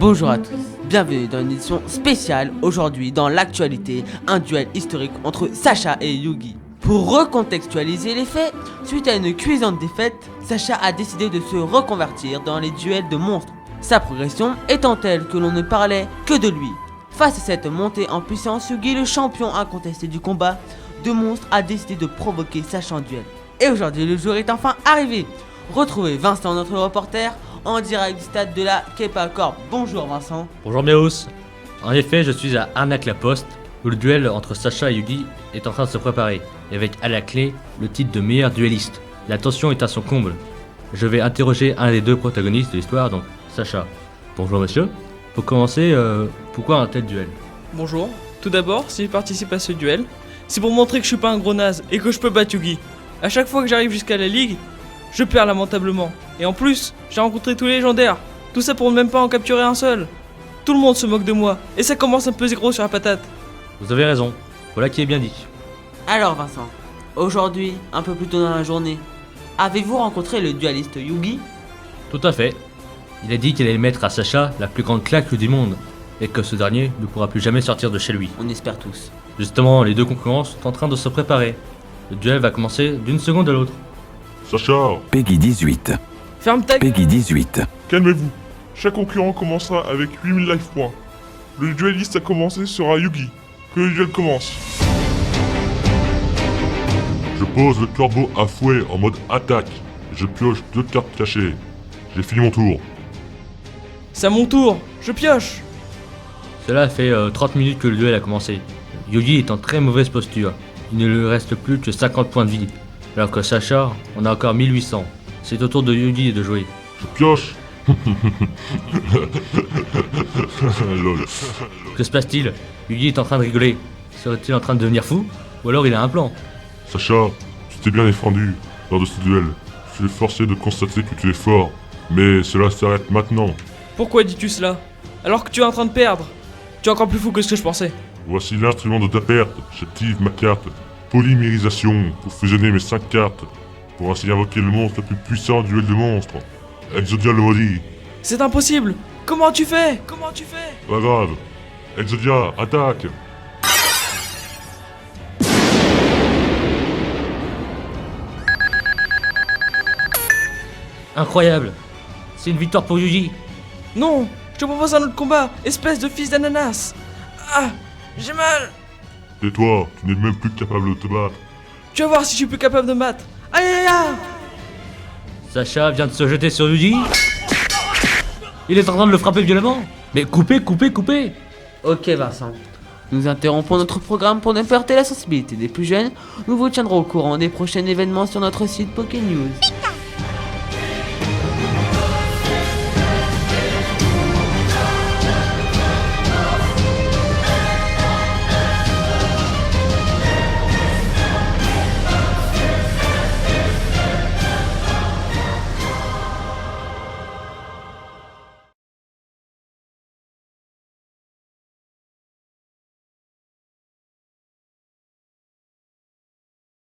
Bonjour à tous, bienvenue dans une édition spéciale. Aujourd'hui, dans l'actualité, un duel historique entre Sacha et Yugi. Pour recontextualiser les faits, suite à une cuisante défaite, Sacha a décidé de se reconvertir dans les duels de monstres. Sa progression étant telle que l'on ne parlait que de lui. Face à cette montée en puissance, Yugi, le champion incontesté du combat de monstres, a décidé de provoquer Sacha en duel. Et aujourd'hui, le jour est enfin arrivé. Retrouvez Vincent, notre reporter, en direct du stade de la Kepa Corp. Bonjour Vincent. Bonjour Méos. En effet, je suis à Arnaque-la-Poste, où le duel entre Sacha et Yugi est en train de se préparer, et avec à la clé le titre de meilleur duelliste. La tension est à son comble. Je vais interroger un des deux protagonistes de l'histoire, donc Sacha. Bonjour monsieur. Pour commencer, pourquoi un tel duel? Bonjour. Tout d'abord, si je participe à ce duel, c'est pour montrer que je suis pas un gros naze et que je peux battre Yugi. À chaque fois que j'arrive jusqu'à la ligue, je perds lamentablement. Et en plus, j'ai rencontré tous les légendaires. Tout ça pour ne même pas en capturer un seul. Tout le monde se moque de moi, et ça commence à me peser gros sur la patate. Vous avez raison. Voilà qui est bien dit. Alors Vincent, aujourd'hui, un peu plus tôt dans la journée, avez-vous rencontré le dualiste Yugi? Tout à fait. Il a dit qu'il allait mettre à Sacha la plus grande claque du monde, et que ce dernier ne pourra plus jamais sortir de chez lui. On espère tous. Justement, les deux concurrents sont en train de se préparer. Le duel va commencer d'une seconde à l'autre. Sacha, Peggy 18. Ferme ta gueule. Peggy 18. calmez-vous. Chaque concurrent commencera avec 8000 life points. Le dueliste à commencer sera Yugi. Que le duel commence. Je pose le corbeau à fouet en mode attaque. Et je pioche 2 cartes cachées. J'ai fini mon tour. C'est à mon tour. Je pioche. Cela fait 30 minutes que le duel a commencé. Yugi est en très mauvaise posture. Il ne lui reste plus que 50 points de vie, alors que Sacha en a encore 1800. C'est au tour de Yugi de jouer. Je pioche. Lol. Que se passe-t-il? Yugi est en train de rigoler. Serait-il en train de devenir fou? Ou alors il a un plan? Sacha, tu t'es bien défendu lors de ce duel. Je suis forcé de constater que tu es fort. Mais cela s'arrête maintenant. Pourquoi dis-tu cela? Alors que tu es en train de perdre. Tu es encore plus fou que ce que je pensais. Voici l'instrument de ta perte. J'active ma carte polymérisation pour fusionner mes 5 cartes. Pour ainsi invoquer le monstre le plus puissant du duel de monstres. Exodia le maudit. C'est impossible. Comment tu fais? Comment tu fais? Pas grave. Exodia, attaque. Incroyable! C'est une victoire pour Yugi! Non, je te propose un autre combat, espèce de fils d'ananas. Ah, j'ai mal. Tais-toi, tu n'es même plus capable de te battre. Tu vas voir si je suis plus capable de me battre. Aïe aïe aïe. Sacha vient de se jeter sur Yugi. Il est en train de le frapper violemment. Mais coupez, coupez, coupez! Ok Vincent, nous interrompons notre programme pour ne pas heurter la sensibilité des plus jeunes. Nous vous tiendrons au courant des prochains événements sur notre site Poké News.